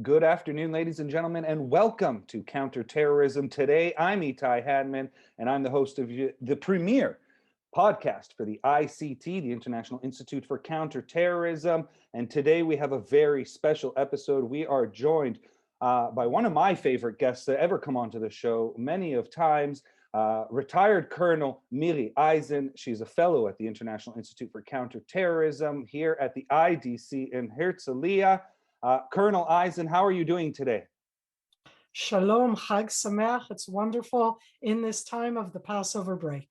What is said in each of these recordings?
Good afternoon, ladies and gentlemen, and welcome to Counter-Terrorism. Today, I'm Itai Hadman, and I'm the host of the premier podcast for the ICT, the International Institute for Counter-Terrorism. And today we have a very special episode. We are joined by one of my favorite guests to ever come onto the show many of times, retired Colonel Miri Eisin. She's a fellow at the International Institute for Counter-Terrorism here at the IDC in Herzliya. Colonel Eisen, how are you doing today? Shalom, Chag Sameach. It's wonderful in this time of the Passover break.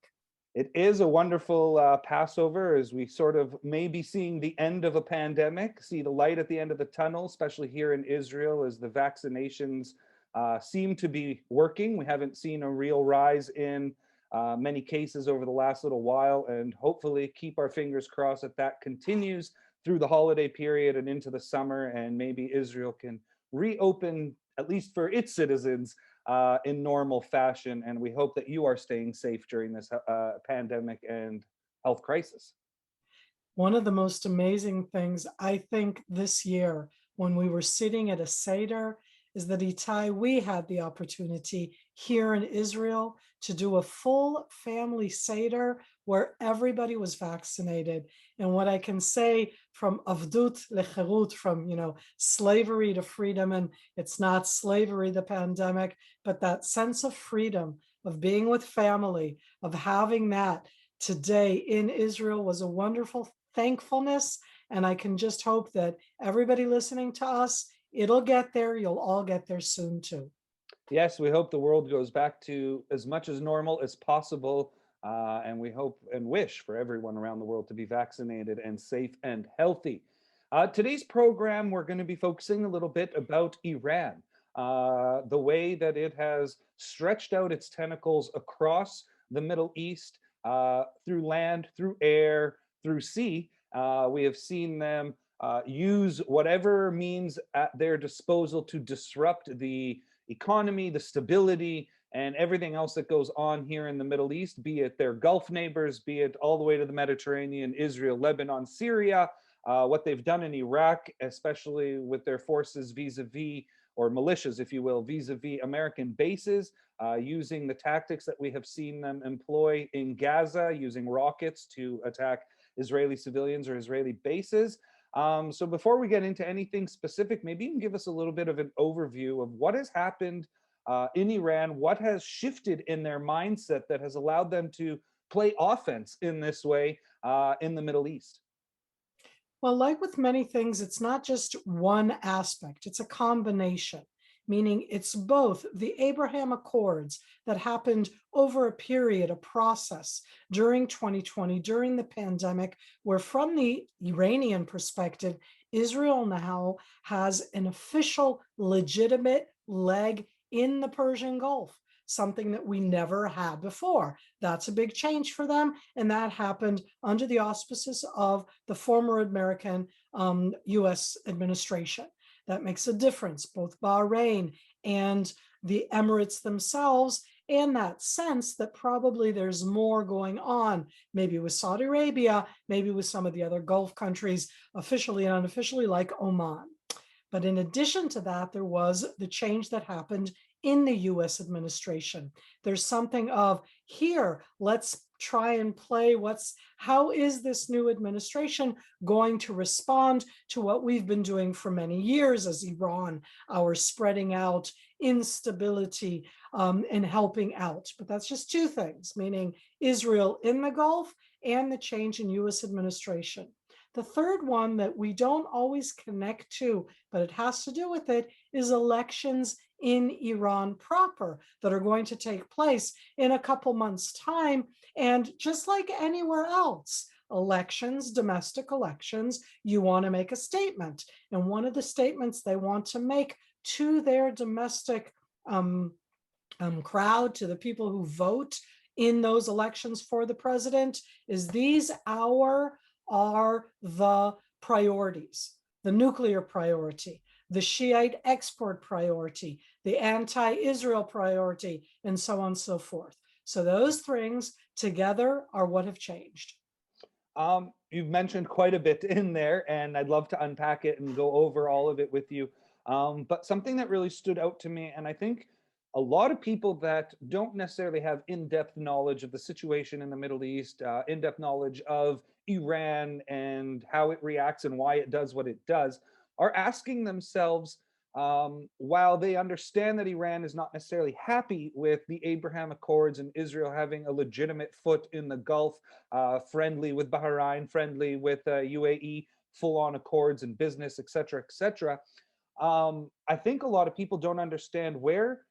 It is a wonderful Passover as we sort of may be seeing the end of a pandemic, see the light at the end of the tunnel, especially here in Israel as the vaccinations seem to be working. We haven't seen a real rise in many cases over the last little while, and hopefully keep our fingers crossed that that continues through the holiday period and into the summer, and maybe Israel can reopen, at least for its citizens, in normal fashion. And we hope that you are staying safe during this pandemic and health crisis. One of the most amazing things I think this year when we were sitting at a Seder is that Itai, we had the opportunity here in Israel to do a full family Seder where everybody was vaccinated. And what I can say from Avdut lecherut, from slavery to freedom, and it's not slavery, the pandemic, but that sense of freedom, of being with family, of having that today in Israel was a wonderful thankfulness. And I can just hope that everybody listening to us, it'll get there. You'll all get there soon too. Yes, we hope the world goes back to as much as normal as possible. And we hope and wish for everyone around the world to be vaccinated and safe and healthy. Today's program, we're going to be focusing a little bit about Iran, the way that it has stretched out its tentacles across the Middle East, through land, through air, through sea. We have seen them use whatever means at their disposal to disrupt the economy, the stability, and everything else that goes on here in the Middle East, be it their Gulf neighbors, be it all the way to the Mediterranean, Israel, Lebanon, Syria, what they've done in Iraq, especially with their forces vis-a-vis, or militias, if you will, vis-a-vis American bases, using the tactics that we have seen them employ in Gaza, using rockets to attack Israeli civilians or Israeli bases. So before we get into anything specific, maybe you can give us a little bit of an overview of what has happened in Iran, what has shifted in their mindset that has allowed them to play offense in this way in the Middle East. Well, like with many things, it's not just one aspect, it's a combination, meaning it's both the Abraham Accords that happened over a period, a process during 2020, during the pandemic, where from the Iranian perspective, Israel now has an official, legitimate leg in the Persian Gulf, something that we never had before. That's a big change for them. And that happened under the auspices of the former American US administration. That makes a difference, both Bahrain and the Emirates themselves, and that sense that probably there's more going on, maybe with Saudi Arabia, maybe with some of the other Gulf countries, officially and unofficially, like Oman. But in addition to that, there was the change that happened in the US administration. There's something of here, let's try and play how is this new administration going to respond to what we've been doing for many years as Iran, our spreading out instability and helping out. But that's just two things, meaning Israel in the Gulf and the change in US administration. The third one that we don't always connect to, but it has to do with it, is elections in Iran proper that are going to take place in a couple months' time. And just like anywhere else, elections, domestic elections, you want to make a statement. And one of the statements they want to make to their domestic crowd, to the people who vote in those elections for the president, is these are the priorities: the nuclear priority, the Shiite export priority, the anti-Israel priority, and so on and so forth. So those things together are what have changed. You've mentioned quite a bit in there, and I'd love to unpack it and go over all of it with you. But something that really stood out to me, and I think a lot of people that don't necessarily have in-depth knowledge of the situation in the Middle East, in-depth knowledge of Iran and how it reacts and why it does what it does, are asking themselves, while they understand that Iran is not necessarily happy with the Abraham Accords and Israel having a legitimate foot in the Gulf, friendly with Bahrain, friendly with UAE, full-on accords and business, et cetera, I think a lot of people don't understand where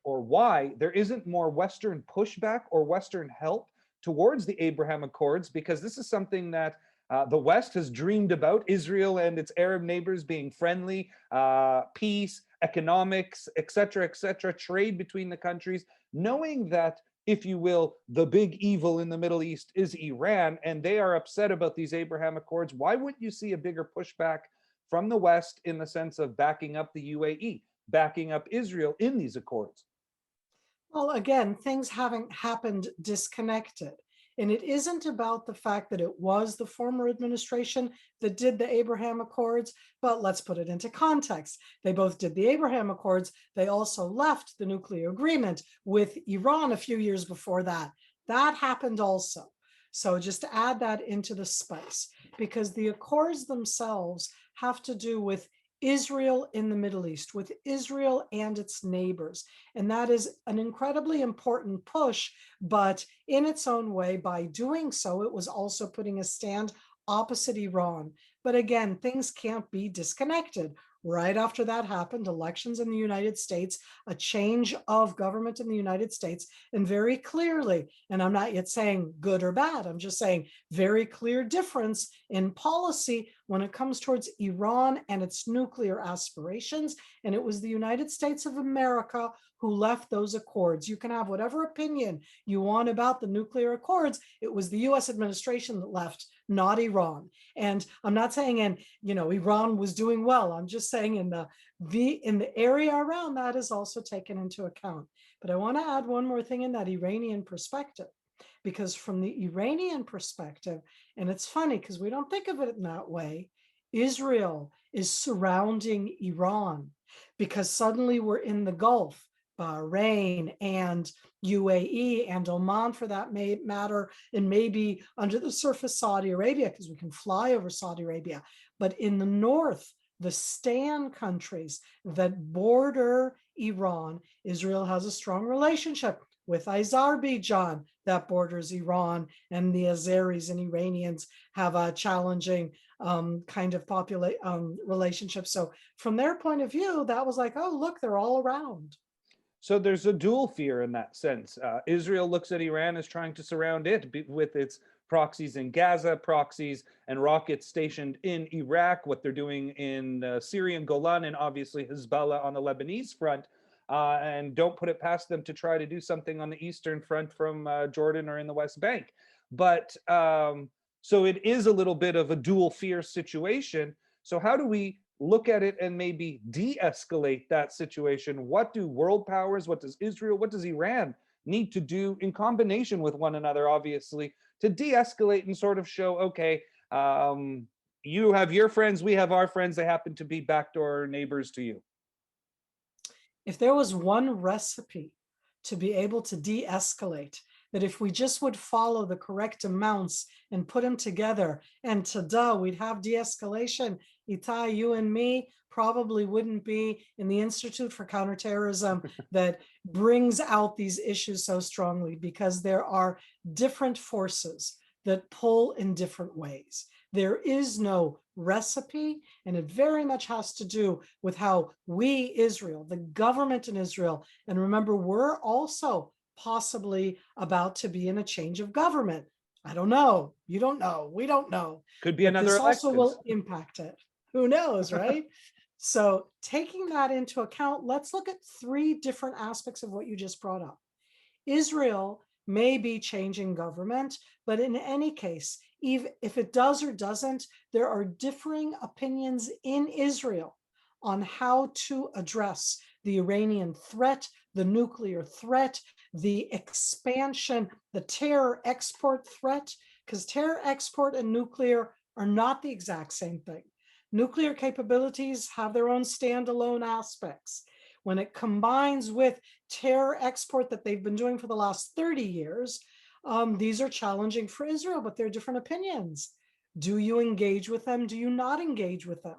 or why there isn't more Western pushback or Western help towards the Abraham Accords, because this is something that the West has dreamed about, Israel and its Arab neighbors being friendly, peace, economics, et cetera, trade between the countries, knowing that, if you will, the big evil in the Middle East is Iran, and they are upset about these Abraham Accords. Why wouldn't you see a bigger pushback from the West in the sense of backing up the UAE, backing up Israel in these accords? Well, again, things haven't happened disconnected. And it isn't about the fact that it was the former administration that did the Abraham Accords, but let's put it into context. They both did the Abraham Accords. They also left the nuclear agreement with Iran a few years before that. That happened also. So just to add that into the spice, because the accords themselves have to do with Israel in the Middle East, with Israel and its neighbors. And that is an incredibly important push, but in its own way, by doing so, it was also putting a stand opposite Iran. But again, things can't be disconnected. Right after that happened, elections in the United States, a change of government in the United States, and very clearly, and I'm not yet saying good or bad, I'm just saying very clear difference in policy when it comes towards Iran and its nuclear aspirations. And it was the United States of America who left those accords. You can have whatever opinion you want about the nuclear accords. It was the US administration that left, not Iran. And I'm not saying, and Iran was doing well. I'm just saying in the area around that is also taken into account. But I want to add one more thing in that Iranian perspective, because from the Iranian perspective, and it's funny because we don't think of it in that way, Israel is surrounding Iran because suddenly we're in the Gulf. Bahrain and UAE and Oman, for that matter, and maybe under the surface Saudi Arabia, because we can fly over Saudi Arabia. But in the north, the Stan countries that border Iran, Israel has a strong relationship with Azerbaijan that borders Iran, and the Azeris and Iranians have a challenging kind of relationship. So from their point of view, that was like, oh, look, they're all around. So there's a dual fear in that sense. Israel looks at Iran as trying to surround it with its proxies in Gaza, proxies and rockets stationed in Iraq, what they're doing in Syria and Golan, and obviously Hezbollah on the Lebanese front. And don't put it past them to try to do something on the Eastern Front from Jordan or in the West Bank. But so it is a little bit of a dual fear situation. So how do we look at it and maybe de-escalate that situation? What do world powers, what does Israel, what does Iran need to do in combination with one another, obviously, to de-escalate and sort of show, okay, you have your friends, we have our friends, they happen to be backdoor neighbors to you? If there was one recipe to be able to de-escalate, that if we just would follow the correct amounts and put them together, and ta-da, we'd have de-escalation. Itai, you and me probably wouldn't be in the Institute for Counter-Terrorism that brings out these issues so strongly, because there are different forces that pull in different ways. There is no recipe, and it very much has to do with how we, Israel, the government in Israel, and remember, we're also possibly about to be in a change of government. I don't know. You don't know. We don't know. Could be But another this also elections. will impact it. Who knows, right? So taking that into account, let's look at three different aspects of what you just brought up. Israel may be changing government, but in any case, even if it does or doesn't, there are differing opinions in Israel on how to address the Iranian threat, the nuclear threat, the expansion, the terror export threat, because terror export and nuclear are not the exact same thing. Nuclear capabilities have their own standalone aspects. When it combines with terror export that they've been doing for the last 30 years, these are challenging for Israel, but they're different opinions. Do you engage with them? Do you not engage with them?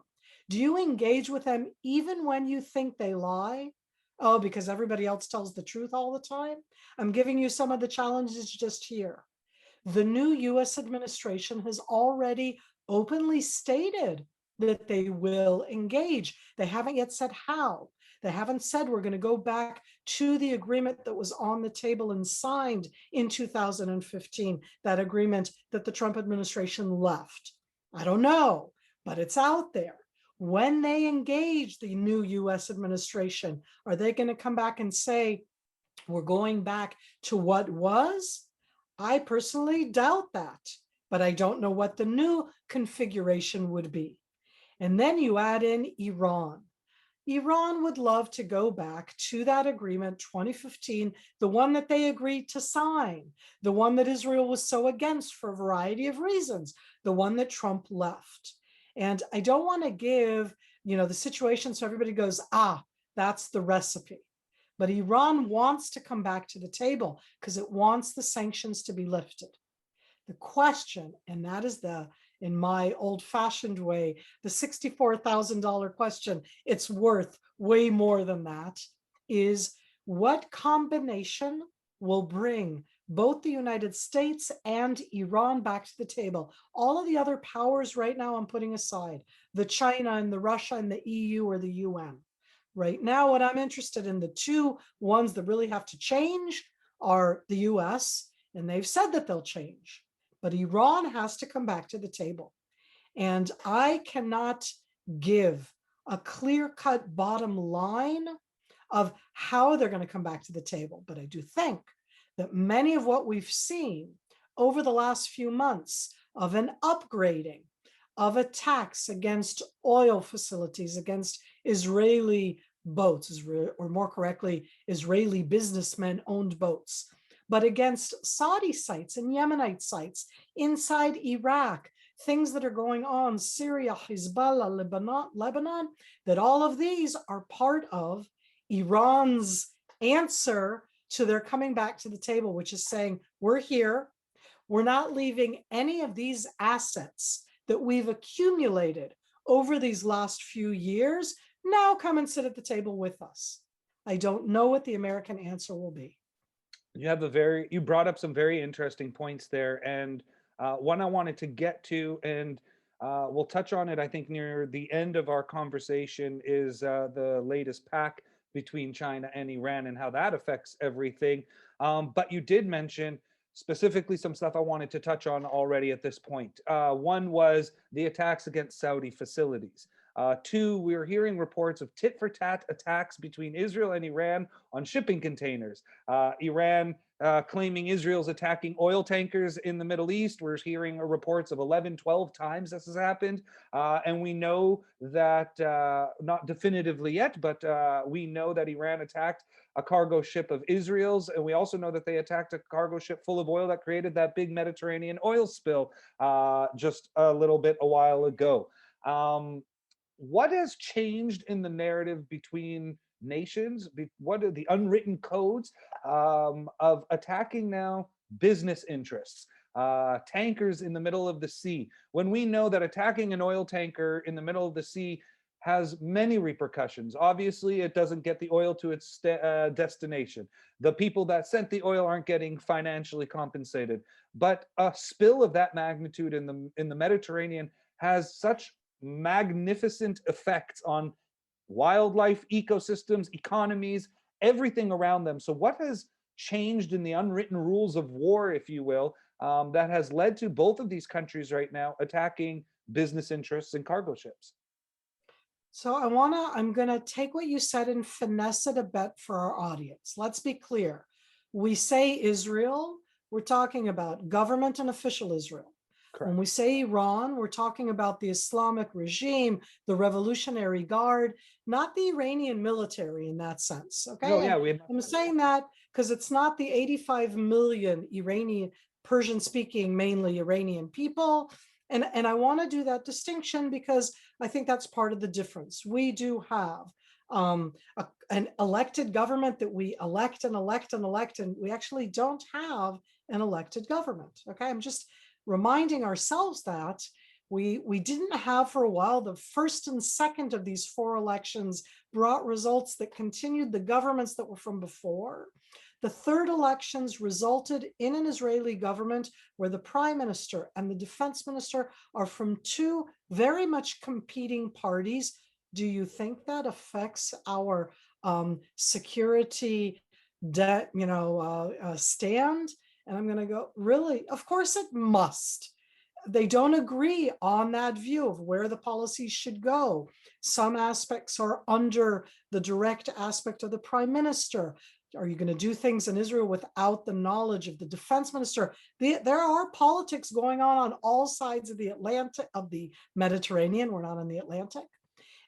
Do you engage with them even when you think they lie? Oh, because everybody else tells the truth all the time? I'm giving you some of the challenges just here. The new US administration has already openly stated that they will engage. They haven't yet said how. They haven't said we're going to go back to the agreement that was on the table and signed in 2015, that agreement that the Trump administration left. I don't know, but it's out there. When they engage the new US administration, are they going to come back and say, we're going back to what was? I personally doubt that, but I don't know what the new configuration would be. And then you add in Iran. Iran would love to go back to that agreement 2015, the one that they agreed to sign, the one that Israel was so against for a variety of reasons, the one that Trump left. And I don't want to give, the situation so everybody goes, that's the recipe. But Iran wants to come back to the table because it wants the sanctions to be lifted. The question, and that is in my old-fashioned way, the $64,000 question, it's worth way more than that, is what combination will bring both the United States and Iran back to the table? All of the other powers right now I'm putting aside, the China and the Russia and the EU or the UN. Right now, what I'm interested in, the two ones that really have to change are the US, and they've said that they'll change. But Iran has to come back to the table. And I cannot give a clear-cut bottom line of how they're going to come back to the table. But I do think that many of what we've seen over the last few months of an upgrading, of attacks against oil facilities, against Israeli boats, or more correctly, Israeli businessmen-owned boats, but against Saudi sites and Yemenite sites inside Iraq, things that are going on, Syria, Hezbollah, Lebanon, that all of these are part of Iran's answer to their coming back to the table, which is saying, we're here, we're not leaving any of these assets that we've accumulated over these last few years. Now come and sit at the table with us. I don't know what the American answer will be. You brought up some very interesting points there, and one I wanted to get to, and we'll touch on it, I think, near the end of our conversation, is the latest pact between China and Iran and how that affects everything. But you did mention specifically some stuff I wanted to touch on already at this point. One was the attacks against Saudi facilities. Two, we were hearing reports of tit-for-tat attacks between Israel and Iran on shipping containers. Iran claiming Israel's attacking oil tankers in the Middle East. We're hearing reports of 11, 12 times this has happened. And we know that, not definitively yet, but we know that Iran attacked a cargo ship of Israel's. And we also know that they attacked a cargo ship full of oil that created that big Mediterranean oil spill just a while ago. What has changed in the narrative between nations? What are the unwritten codes of attacking now business interests, tankers in the middle of the sea, when we know that attacking an oil tanker in the middle of the sea has many repercussions? Obviously, it doesn't get the oil to its destination. The people that sent the oil aren't getting financially compensated. But a spill of that magnitude in the Mediterranean has such magnificent effects on wildlife, ecosystems, economies, everything around them. So what has changed in the unwritten rules of war, if you will, that has led to both of these countries right now attacking business interests and cargo ships? So I'm gonna take what you said and finesse it a bit for our audience. Let's be clear. We say Israel, we're talking about government and official Israel. Correct. When we say Iran, we're talking about the Islamic regime, the Revolutionary Guard, not the Iranian military in that sense. Okay. No, yeah, I'm saying that because it's not the 85 million Iranian, Persian speaking, mainly Iranian people. And I want to do that distinction because I think that's part of the difference. We do have an elected government that we elect and elect and elect, and we actually don't have an elected government. Okay, I'm just reminding ourselves that we didn't have for a while. The first and second of these 4 elections brought results that continued the governments that were from before. The third elections resulted in an Israeli government where the prime minister and the defense minister are from 2 very much competing parties. Do you think that affects our security stand? And I'm going to go, really? Of course it must. They don't agree on that view of where the policy should go. Some aspects are under the direct aspect of the prime minister. Are you going to do things in Israel without the knowledge of the defense minister? There are politics going on all sides of the Atlantic, of the Mediterranean. We're not in the Atlantic.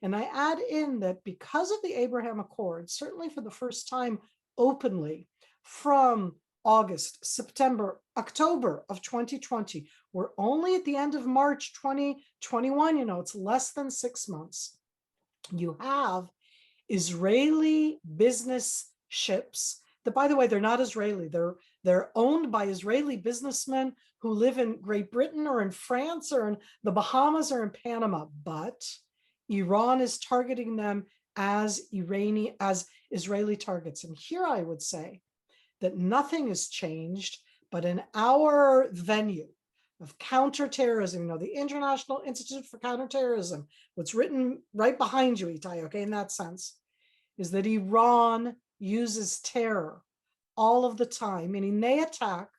And I add in that because of the Abraham Accords, certainly for the first time openly from August, September, October of 2020, we're only at the end of March 2021, it's less than 6 months. You have Israeli business ships that, by the way, they're not Israeli. They're owned by Israeli businessmen who live in Great Britain or in France or in the Bahamas or in Panama, but Iran is targeting them as Israeli targets. And here I would say that nothing has changed, but in our venue of counterterrorism, the International Institute for Counterterrorism, what's written right behind you, Itai, okay, in that sense, is that Iran uses terror all of the time, meaning they attack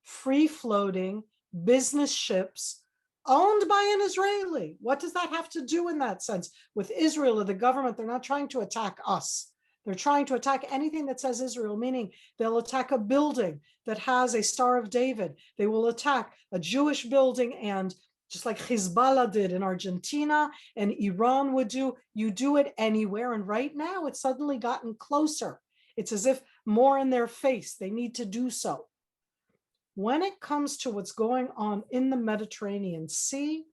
free-floating business ships owned by an Israeli. What does that have to do in that sense with Israel or the government? They're not trying to attack us. They're trying to attack anything that says Israel, meaning they'll attack a building that has a Star of David. They will attack a Jewish building, and just like Hezbollah did in Argentina and Iran would do, you do it anywhere. And right now it's suddenly gotten closer. It's as if more in their face, they need to do so. When it comes to what's going on in the Mediterranean Sea,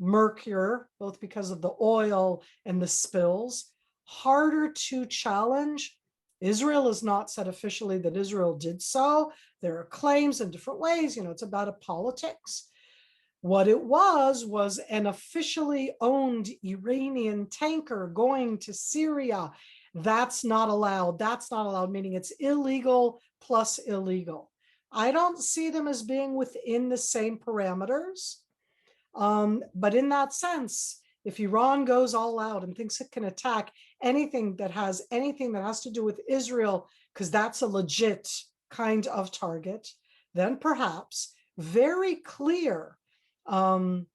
murkier, both because of the oil and the spills, harder to challenge. Israel has not said officially that Israel did so. There are claims in different ways. It's about a politics. What it was an officially owned Iranian tanker going to Syria. That's not allowed. That's not allowed, meaning it's illegal plus illegal. I don't see them as being within the same parameters. But in that sense, if Iran goes all out and thinks it can attack anything that has to do with Israel, because that's a legit kind of target, then perhaps very clear going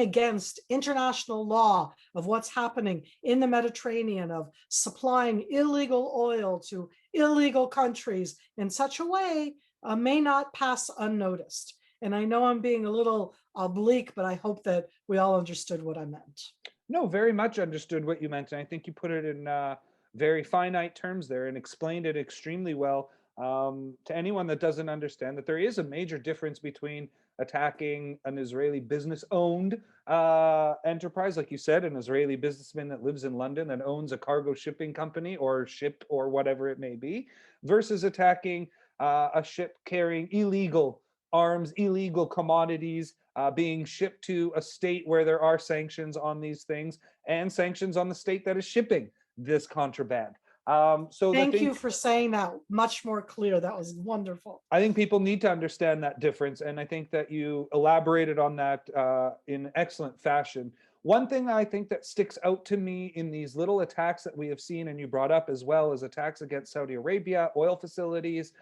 against international law of what's happening in the Mediterranean, of supplying illegal oil to illegal countries in such a way may not pass unnoticed. And I know I'm being a little oblique, but I hope that we all understood what I meant. No, very much understood what you meant. And I think you put it in very finite terms there and explained it extremely well to anyone that doesn't understand that there is a major difference between attacking an Israeli business-owned enterprise, like you said, an Israeli businessman that lives in London that owns a cargo shipping company or ship or whatever it may be, versus attacking a ship carrying illegal arms, illegal commodities being shipped to a state where there are sanctions on these things and sanctions on the state that is shipping this contraband. Thank you for saying that much more clear. That was wonderful. I think people need to understand that difference, and I think that you elaborated on that in excellent fashion. One thing I think that sticks out to me in these little attacks that we have seen, and you brought up as well as attacks against Saudi Arabia, oil facilities,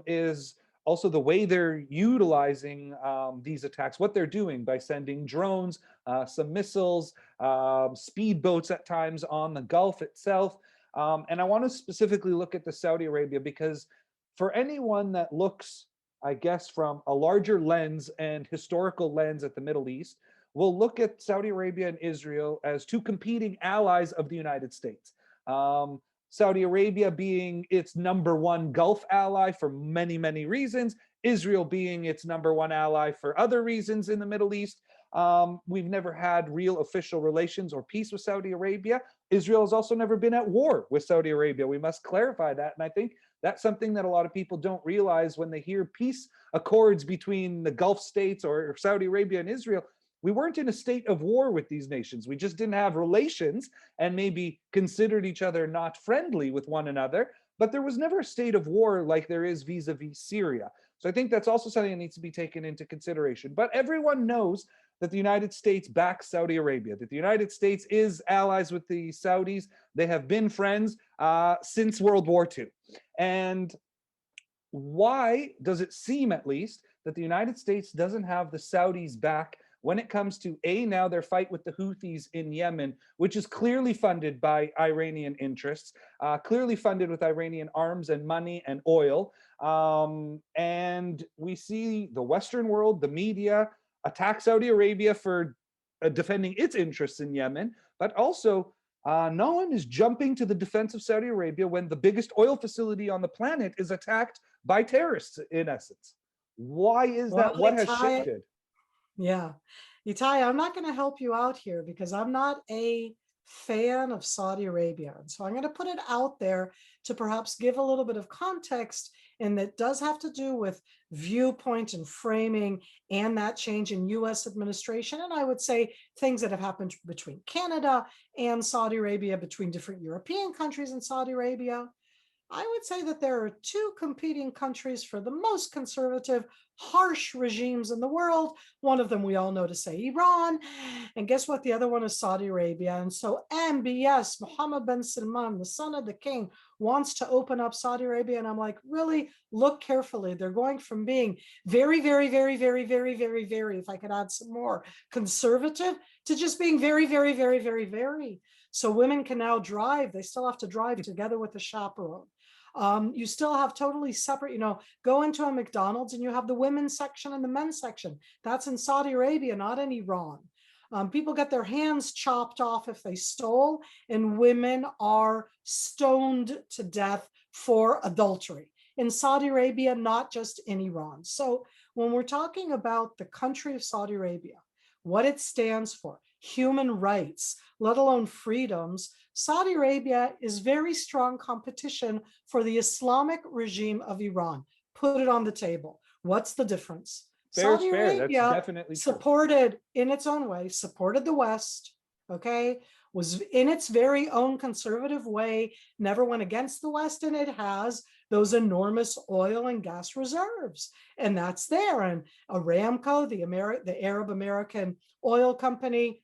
is also the way they're utilizing these attacks, what they're doing by sending drones, some missiles, speedboats at times on the Gulf itself. And I want to specifically look at the Saudi Arabia because for anyone that looks, I guess, from a larger lens and historical lens at the Middle East, will look at Saudi Arabia and Israel as two competing allies of the United States. Saudi Arabia being its #1 Gulf ally for many, many reasons, Israel being its #1 ally for other reasons in the Middle East. We've never had real official relations or peace with Saudi Arabia. Israel has also never been at war with Saudi Arabia. We must clarify that. And I think that's something that a lot of people don't realize when they hear peace accords between the Gulf states or Saudi Arabia and Israel. We weren't in a state of war with these nations. We just didn't have relations and maybe considered each other not friendly with one another. But there was never a state of war like there is vis-a-vis Syria. So I think that's also something that needs to be taken into consideration. But everyone knows that the United States backs Saudi Arabia, that the United States is allies with the Saudis. They have been friends since World War II. And why does it seem, at least, that the United States doesn't have the Saudis back when it comes to now their fight with the Houthis in Yemen, which is clearly funded by Iranian interests, clearly funded with Iranian arms and money and oil. And we see the Western world, the media, attack Saudi Arabia for defending its interests in Yemen, but also no one is jumping to the defense of Saudi Arabia when the biggest oil facility on the planet is attacked by terrorists, in essence. Why is Well, that? What has Itai, shifted? yeah, Itai, I'm not going to help you out here because I'm not a fan of Saudi Arabia. And so I'm going to put it out there to perhaps give a little bit of context, and that does have to do with viewpoint and framing and that change in US administration. And I would say things that have happened between Canada and Saudi Arabia, between different European countries and Saudi Arabia. I would say that there are two competing countries for the most conservative, harsh regimes in the world. One of them we all know to say Iran. And guess what? The other one is Saudi Arabia. And so MBS, Mohammed bin Salman, the son of the king, wants to open up Saudi Arabia. And I'm like, really? Look carefully. They're going from being very, very, very, very, very, very, very, if I could add some more, conservative, to just being very, very, very, very, very. So women can now drive. They still have to drive together with a chaperone. You still have totally separate, go into a McDonald's and you have the women's section and the men's section. That's in Saudi Arabia, not in Iran. People get their hands chopped off if they stole, and women are stoned to death for adultery. In Saudi Arabia, not just in Iran. So when we're talking about the country of Saudi Arabia, what it stands for, human rights, let alone freedoms, Saudi Arabia is very strong competition for the Islamic regime of Iran. Put it on the table. What's the difference? Fair is Saudi fair. That's Arabia definitely true. supported, in its own way, supported the West, okay, was in its very own conservative way, never went against the West, and it has those enormous oil and gas reserves. And that's there. And Aramco, the Arab American oil company,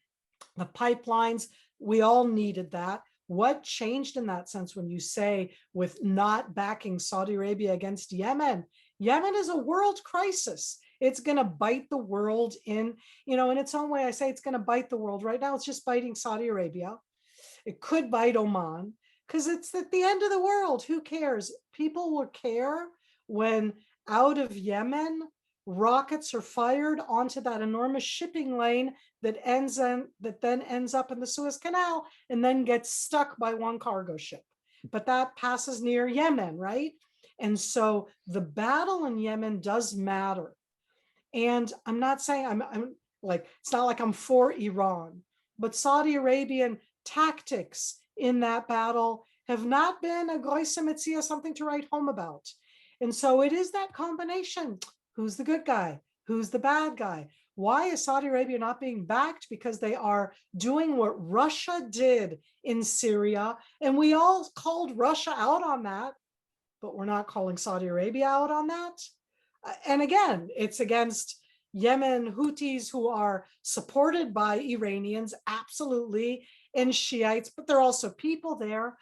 the pipelines, we all needed that. What changed in that sense when you say with not backing Saudi Arabia against Yemen? Yemen is a world crisis. It's going to bite the world in its own way. I say it's going to bite the world. Right now, it's just biting Saudi Arabia. It could bite Oman because it's at the end of the world. Who cares? People will care when out of Yemen, rockets are fired onto that enormous shipping lane that then ends up in the Suez Canal and then gets stuck by one cargo ship. But that passes near Yemen, right? And so the battle in Yemen does matter. And I'm not saying I'm like, it's not like I'm for Iran, but Saudi Arabian tactics in that battle have not been a goyse metzia, something to write home about. And so it is that combination. Who's the good guy? Who's the bad guy? Why is Saudi Arabia not being backed? Because they are doing what Russia did in Syria. And we all called Russia out on that, but we're not calling Saudi Arabia out on that. And again, it's against Yemen Houthis who are supported by Iranians, absolutely, and Shiites, but there are also people there.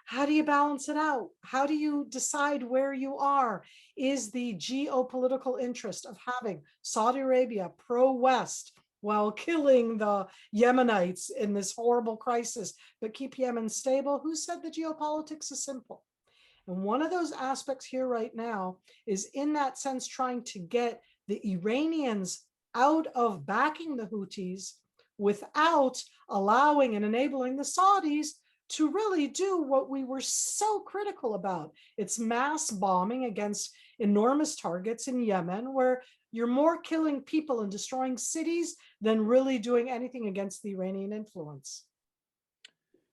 How do you balance it out? How do you decide where you are? Is the geopolitical interest of having Saudi Arabia pro-West while killing the Yemenites in this horrible crisis, but keep Yemen stable? Who said the geopolitics is simple? And one of those aspects here right now is, in that sense, trying to get the Iranians out of backing the Houthis without allowing and enabling the Saudis to really do what we were so critical about. It's mass bombing against enormous targets in Yemen, where you're more killing people and destroying cities than really doing anything against the Iranian influence.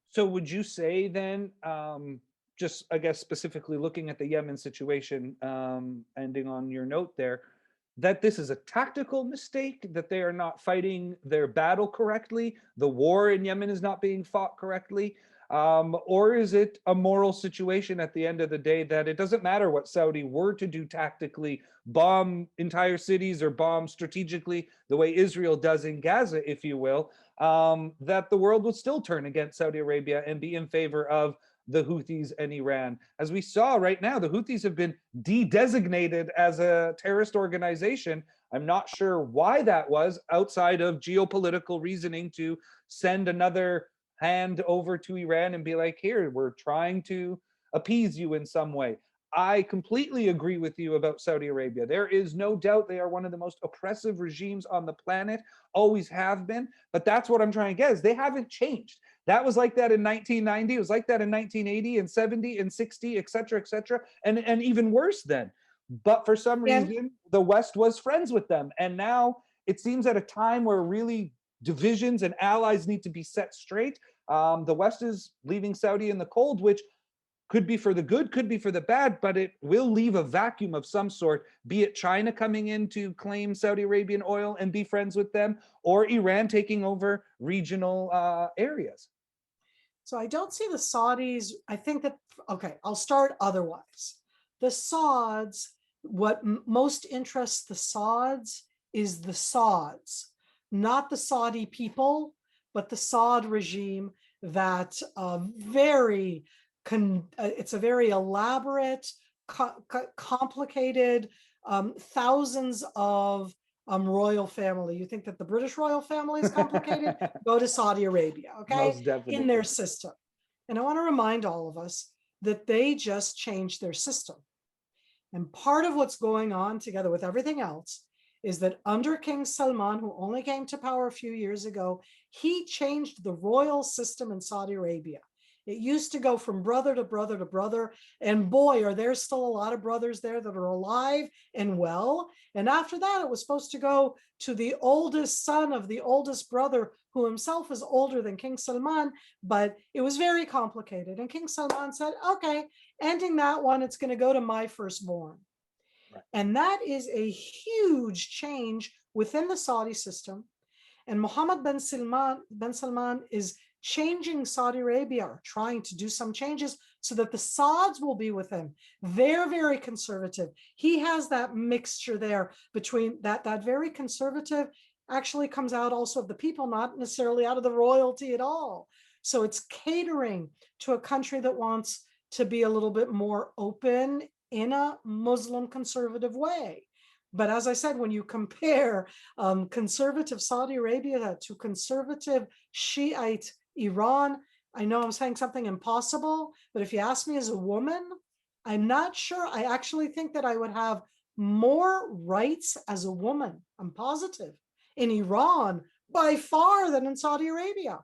So would you say then, just I guess specifically looking at the Yemen situation, ending on your note there, that this is a tactical mistake, that they are not fighting their battle correctly, the war in Yemen is not being fought correctly, or is it a moral situation at the end of the day that it doesn't matter what Saudi were to do tactically, bomb entire cities or bomb strategically the way Israel does in Gaza, if you will, that the world would still turn against Saudi Arabia and be in favor of the Houthis and Iran? As we saw right now, the Houthis have been de-designated as a terrorist organization. I'm not sure why that was, outside of geopolitical reasoning, to send another hand over to Iran and be like, here, we're trying to appease you in some way. I completely agree with you about Saudi Arabia. There is no doubt they are one of the most oppressive regimes on the planet, always have been. But that's what I'm trying to get, is they haven't changed. That was like that in 1990. It was like that in 1980 and 70 and 60, et cetera, and even worse then. But for some And reason, the West was friends with them. And now it seems at a time where really divisions and allies need to be set straight. The West is leaving Saudi in the cold, which could be for the good, could be for the bad, but it will leave a vacuum of some sort, be it China coming in to claim Saudi Arabian oil and be friends with them, or Iran taking over regional areas. so I don't see the Saudis. I think that, okay, I'll start otherwise. The Sauds, what most interests the Sauds is the Sauds, not the Saudi people, but the Saud regime that it's a very elaborate, complicated, thousands of royal family. You think that the British royal family is complicated? Go to Saudi Arabia, okay? Most definitely. In their system. And I want to remind all of us that they just changed their system. And part of what's going on, together with everything else, is that under King Salman, who only came to power a few years ago, he changed the royal system in Saudi Arabia. It used to go from brother to brother to brother. And boy, are there still a lot of brothers there that are alive and well. And after that, it was supposed to go to the oldest son of the oldest brother, who himself is older than King Salman, but it was very complicated. And King Salman said, okay, ending that one, it's going to go to my firstborn. Right. And that is a huge change within the Saudi system. And Mohammed bin Salman is changing Saudi Arabia, or trying to do some changes so that the Sauds will be with him. They're very conservative. He has that mixture there between that very conservative actually comes out also of the people, not necessarily out of the royalty at all. So it's catering to a country that wants to be a little bit more open in a Muslim conservative way. But as I said, when you compare conservative Saudi Arabia to conservative Shiite Iran, I know I'm saying something impossible, but if you ask me as a woman, I'm not sure. I actually think that I would have more rights as a woman, I'm positive, in Iran by far than in Saudi Arabia.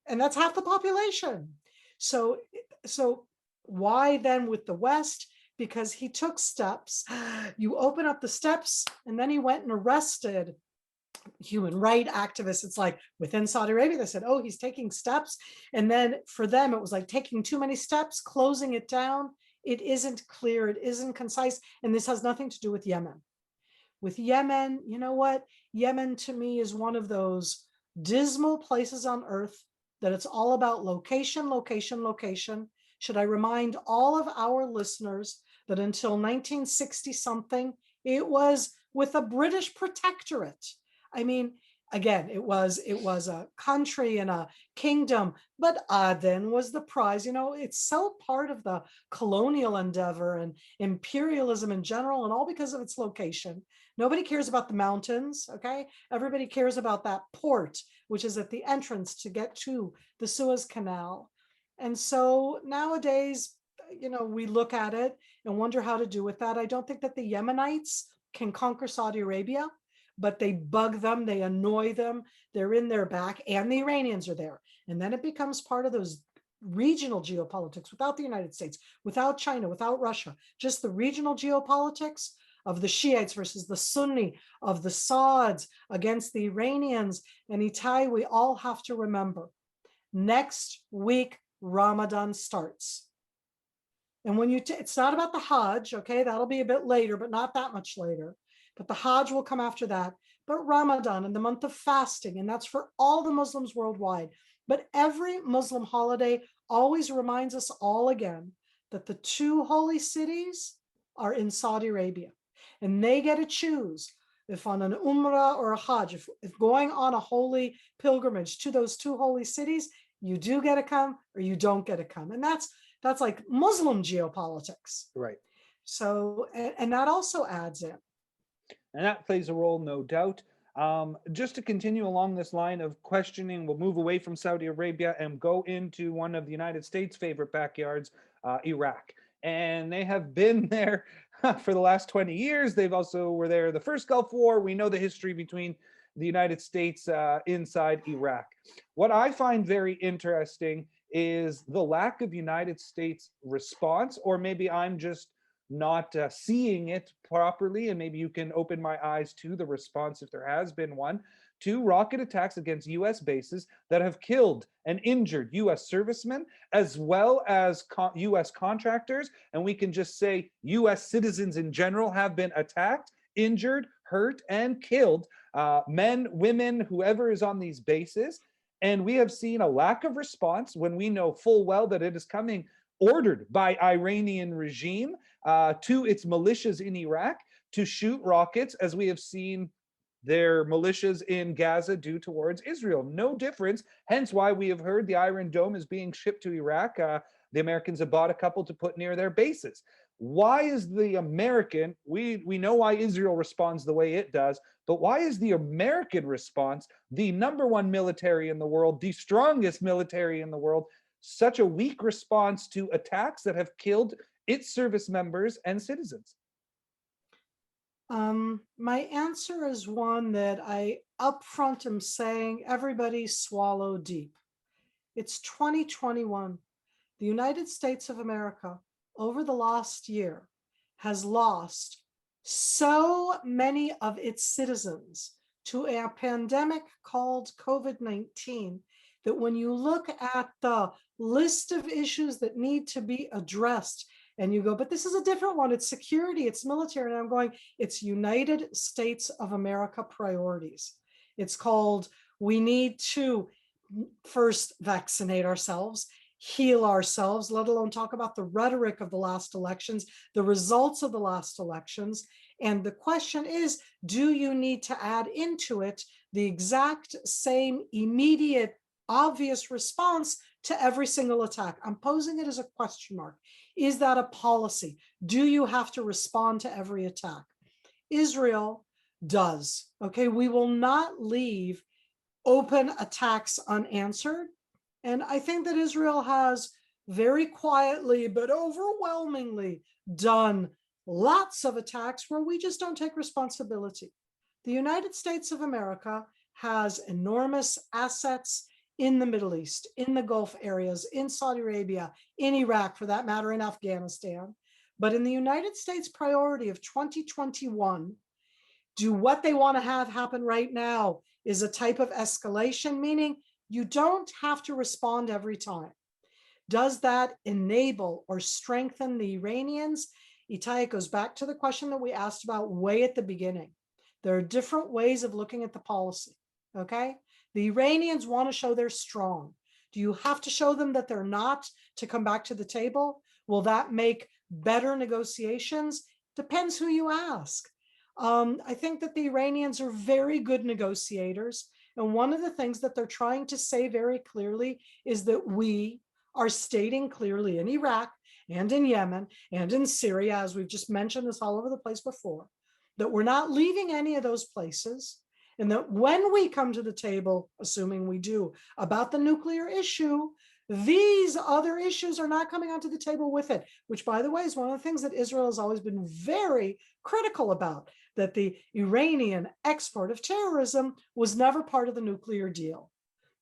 And that's half the population. So why then with the West? Because he took steps. You open up the steps, and then he went and arrested human rights activists. It's like within Saudi Arabia, they said, oh, he's taking steps. And then for them, it was like taking too many steps, closing it down. It isn't clear. It isn't concise. And this has nothing to do with Yemen. With Yemen, you know what? Yemen to me is one of those dismal places on earth that it's all about location, location, location. Should I remind all of our listeners that until 1960 something, it was with a British protectorate. I mean, again, it was a country and a kingdom, but Aden was the prize. You know, it's so part of the colonial endeavor and imperialism in general, and all because of its location. Nobody cares about the mountains, okay? Everybody cares about that port, which is at the entrance to get to the Suez Canal. And so nowadays, you know, we look at it and wonder how to do with that. I don't think that the Yemenites can conquer Saudi Arabia, but they bug them, they annoy them, they're in their back, and the Iranians are there. And then it becomes part of those regional geopolitics without the United States, without China, without Russia, just the regional geopolitics. of the Shiites versus the Sunni, of the Sauds against the Iranians. And Itai, we all have to remember, next week, Ramadan starts. And when it's not about the Hajj, okay, that'll be a bit later, but not that much later. But the Hajj will come after that. But Ramadan and the month of fasting, and that's for all the Muslims worldwide. But every Muslim holiday always reminds us all again that the two holy cities are in Saudi Arabia. And they get to choose if on an Umrah or a Hajj, if going on a holy pilgrimage to those two holy cities, you do get to come or you don't get to come. And that's like Muslim geopolitics. Right. So, and that also adds in. And that plays a role, no doubt. Just to continue along this line of questioning, we'll move away from Saudi Arabia and go into one of the United States' favorite backyards, Iraq. And they have been there for the last 20 years. They've also were there the first Gulf War. We know the history between the United States inside Iraq. What I find very interesting is the lack of United States response, or maybe I'm just not seeing it properly, and maybe you can open my eyes to the response if there has been one, to rocket attacks against US bases that have killed and injured US servicemen as well as US contractors. And we can just say US citizens in general have been attacked, injured, hurt, and killed, men, women, whoever is on these bases. And we have seen a lack of response when we know full well that it is coming ordered by Iranian regime to its militias in Iraq to shoot rockets, as we have seen their militias in Gaza do towards Israel. No difference. Hence why we have heard the Iron Dome is being shipped to Iraq. The Americans have bought a couple to put near their bases. Why is the American, we know why Israel responds the way it does, but why is the American response, the number one military in the world, the strongest military in the world, such a weak response to attacks that have killed its service members and citizens? My answer is one that I upfront am saying, everybody swallow deep. It's 2021. The United States of America over the last year has lost so many of its citizens to a pandemic called COVID-19 that when you look at the list of issues that need to be addressed and you go, but this is a different one, it's security, it's military, and I'm going, it's United States of America priorities. It's called, we need to first vaccinate ourselves, heal ourselves, let alone talk about the rhetoric of the last elections, the results of the last elections. And the question is, do you need to add into it the exact same immediate, obvious response to every single attack? I'm posing it as a question mark. Is that a policy? Do you have to respond to every attack? Israel does. Okay, we will not leave open attacks unanswered. And I think that Israel has very quietly but overwhelmingly done lots of attacks where we just don't take responsibility. The United States of America has enormous assets in the Middle East, in the Gulf areas, in Saudi Arabia, in Iraq, for that matter, in Afghanistan. But in the United States priority of 2021, do what they want to have happen right now is a type of escalation, meaning you don't have to respond every time. Does that enable or strengthen the Iranians? Itai, it goes back to the question that we asked about way at the beginning. There are different ways of looking at the policy, okay? The Iranians want to show they're strong. Do you have to show them that they're not to come back to the table? Will that make better negotiations? Depends who you ask. I think that the Iranians are very good negotiators. And one of the things that they're trying to say very clearly is that we are stating clearly in Iraq and in Yemen and in Syria, as we've just mentioned this all over the place before, that we're not leaving any of those places. And that when we come to the table, assuming we do, about the nuclear issue, these other issues are not coming onto the table with it, which, by the way, is one of the things that Israel has always been very critical about, that the Iranian export of terrorism was never part of the nuclear deal.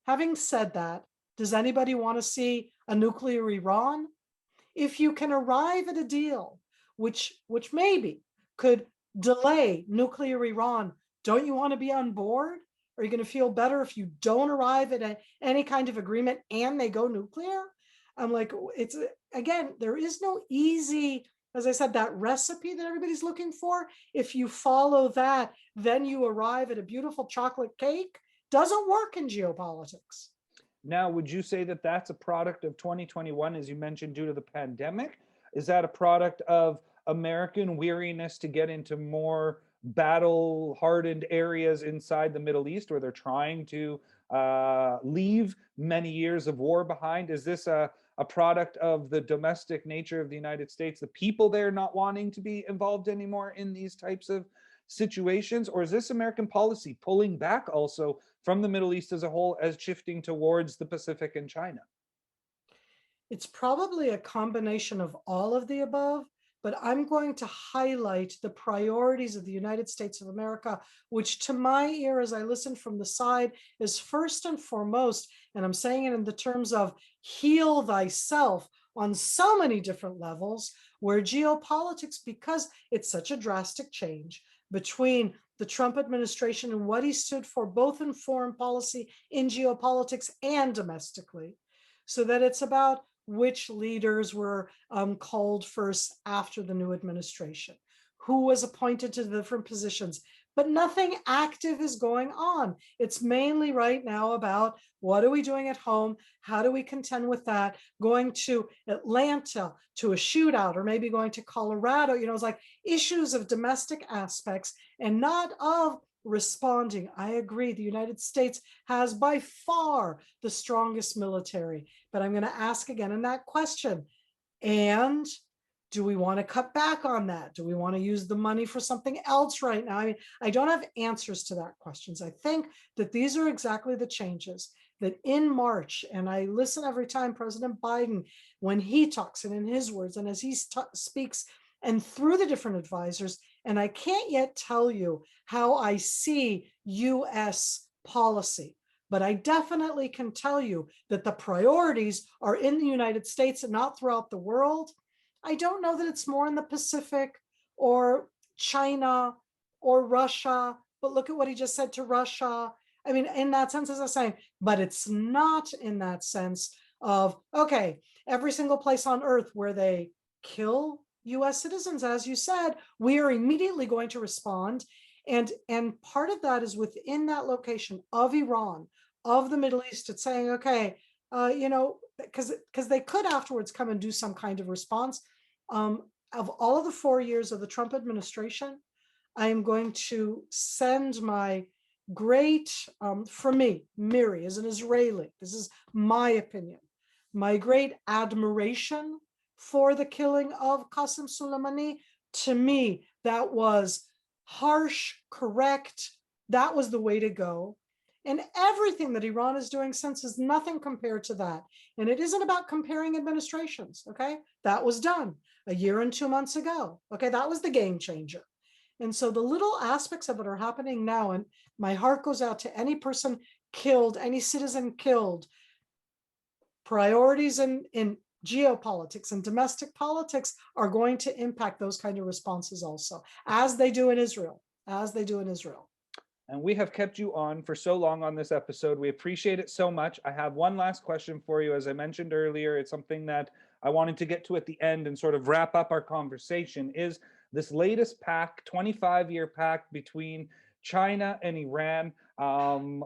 Having said that, does anybody want to see a nuclear Iran? If you can arrive at a deal which maybe could delay nuclear Iran. Don't you want to be on board? Are you going to feel better if you don't arrive at any kind of agreement and they go nuclear? I'm like, it's again, there is no easy, as I said, that recipe that everybody's looking for. If you follow that, then you arrive at a beautiful chocolate cake. Doesn't work in geopolitics. Now, would you say that that's a product of 2021, as you mentioned, due to the pandemic? Is that a product of American weariness to get into more battle hardened areas inside the Middle East where they're trying to leave many years of war behind? Is this a product of the domestic nature of the United States, the people there not wanting to be involved anymore in these types of situations? Or is this American policy pulling back also from the Middle East as a whole, as shifting towards the Pacific and China? It's probably a combination of all of the above, but I'm going to highlight the priorities of the United States of America, which to my ear, as I listen from the side, is first and foremost, and I'm saying it in the terms of heal thyself on so many different levels, where geopolitics, because it's such a drastic change between the Trump administration and what he stood for, both in foreign policy, in geopolitics, and domestically, so that it's about which leaders were called first after the new administration, who was appointed to the different positions, but nothing active is going on. It's mainly right now about what are we doing at home? How do we contend with that? Going to Atlanta to a shootout, or maybe going to Colorado, it's like issues of domestic aspects and not of responding. I agree, the United States has by far the strongest military, but I'm going to ask again in that question, and do we want to cut back on that? Do we want to use the money for something else right now? I mean, I don't have answers to that questions. I think that these are exactly the changes that in March, and I listen every time President Biden, when he talks and in his words, and as he speaks and through the different advisors, and I can't yet tell you how I see US policy, but I definitely can tell you that the priorities are in the United States and not throughout the world. I don't know that it's more in the Pacific or China or Russia, but look at what he just said to Russia. I mean, in that sense, as I'm saying, but it's not in that sense of, okay, every single place on earth where they kill US citizens, as you said, we are immediately going to respond. And part of that is within that location of Iran, of the Middle East, it's saying, okay, because they could afterwards come and do some kind of response. Of all of the 4 years of the Trump administration, I am going to send my great, for me, Miri, as an Israeli, this is my opinion, my great admiration for the killing of Qasem Soleimani. To me, that was harsh, correct. That was the way to go. And everything that Iran is doing since is nothing compared to that. And it isn't about comparing administrations, okay? That was done a year and 2 months ago, okay? That was the game changer. And so the little aspects of it are happening now. And my heart goes out to any person killed, any citizen killed. Priorities in geopolitics and domestic politics are going to impact those kind of responses also, as they do in Israel, And we have kept you on for so long on this episode. We appreciate it so much. I have one last question for you. As I mentioned earlier, it's something that I wanted to get to at the end and sort of wrap up our conversation, is this latest pact, 25-year pact between China and Iran.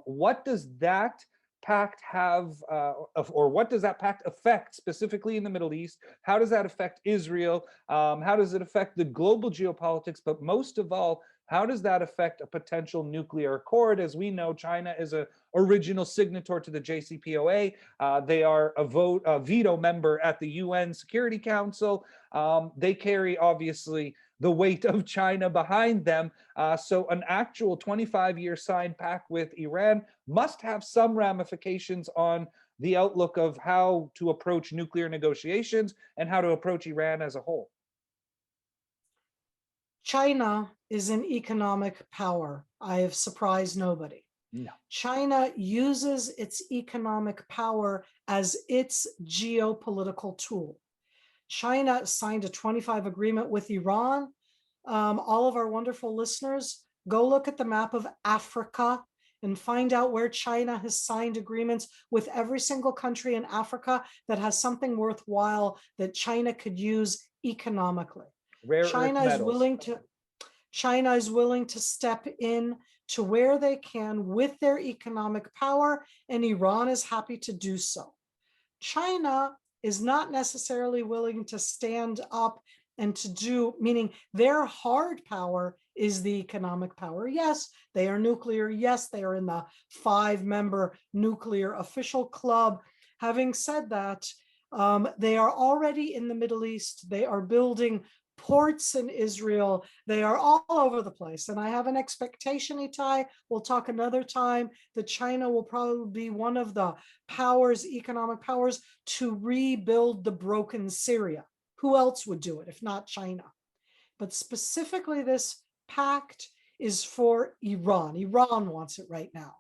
What does that pact have, or what does that pact affect specifically in the Middle East? How does that affect Israel? How does it affect the global geopolitics? But most of all, how does that affect a potential nuclear accord? As we know, China is an original signatory to the JCPOA. They are a veto member at the UN Security Council. They carry, obviously, the weight of China behind them. So an actual 25-year signed pact with Iran must have some ramifications on the outlook of how to approach nuclear negotiations and how to approach Iran as a whole. China is an economic power. I have surprised nobody. No. China uses its economic power as its geopolitical tool. China signed a 25 agreement with Iran all of our wonderful listeners, go look at the map of Africa and find out where China has signed agreements with every single country in Africa that has something worthwhile that China could use economically. Rare earth China is metals. willing to China is willing to step in to where they can with their economic power, and Iran is happy to do so. China is not necessarily willing to stand up and to do, meaning their hard power is the economic power. Yes, they are nuclear. Yes, they are in the 5-member nuclear official club. Having said that, they are already in the Middle East. They are building ports in Israel. They are all over the place. And I have an expectation, Itai, we'll talk another time, that China will probably be one of the powers, economic powers, to rebuild the broken Syria. Who else would do it if not China? But specifically, this pact is for Iran. Iran wants it right now.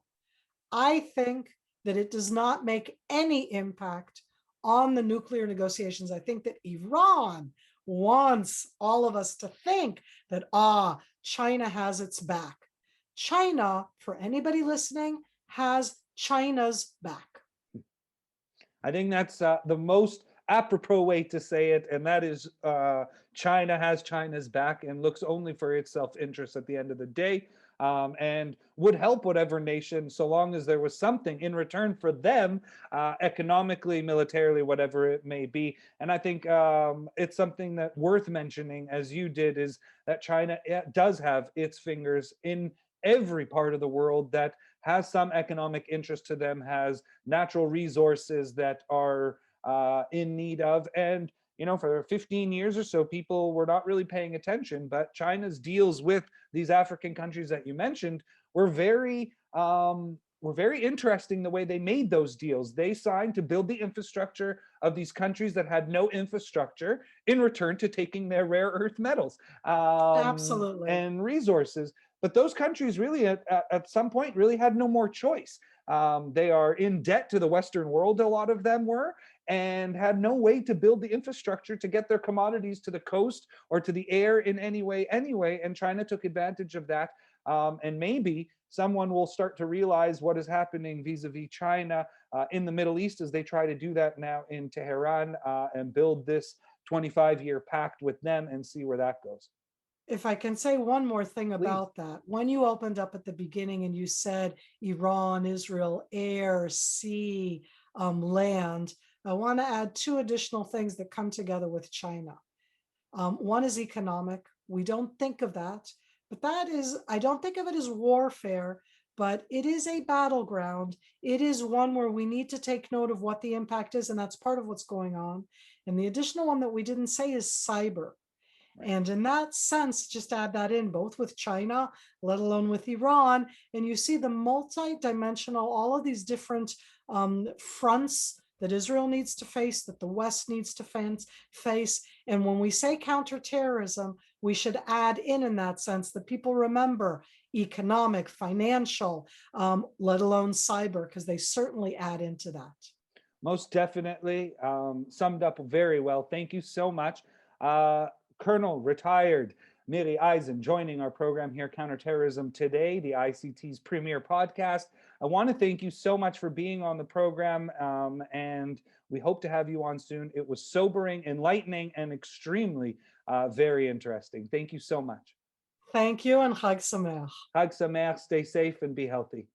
I think that it does not make any impact on the nuclear negotiations. I think that Iran wants all of us to think that, China has its back. China, for anybody listening, has China's back. I think that's the most apropos way to say it, and that is China has China's back and looks only for its self-interest at the end of the day, and would help whatever nation so long as there was something in return for them, economically, militarily, whatever it may be. And I think it's something that worth mentioning, as you did, is that China does have its fingers in every part of the world that has some economic interest to them, has natural resources that are in need of. And, for 15 years or so, people were not really paying attention, but China's deals with these African countries that you mentioned were very interesting the way they made those deals. They signed to build the infrastructure of these countries that had no infrastructure in return to taking their rare earth metals Absolutely. and resources. But those countries really, at some point, really had no more choice. They are in debt to the Western world, a lot of them were, and had no way to build the infrastructure to get their commodities to the coast or to the air in any way anyway. And China took advantage of that. And maybe someone will start to realize what is happening vis-a-vis China in the Middle East as they try to do that now in Tehran and build this 25-year pact with them and see where that goes. If I can say one more thing Please. about that, when you opened up at the beginning and you said Iran, Israel, air, sea, land, I want to add 2 additional things that come together with China. One is economic. We don't think of that, but I don't think of it as warfare, but it is a battleground. It is one where we need to take note of what the impact is, and that's part of what's going on. And the additional one that we didn't say is cyber. And in that sense, just add that in, both with China, let alone with Iran, and you see the multi-dimensional, all of these different fronts that Israel needs to face, that the West needs to face. And when we say counterterrorism, we should add in that sense that people remember economic, financial, let alone cyber, because they certainly add into that. Most definitely. Summed up very well. Thank you so much. Colonel retired Miri Eisin joining our program here, Counterterrorism Today, the ICT's premier podcast. I want to thank you so much for being on the program, and we hope to have you on soon. It was sobering, enlightening, and extremely very interesting. Thank you so much. Thank you, and Chag Sameach. Chag Sameach, stay safe and be healthy.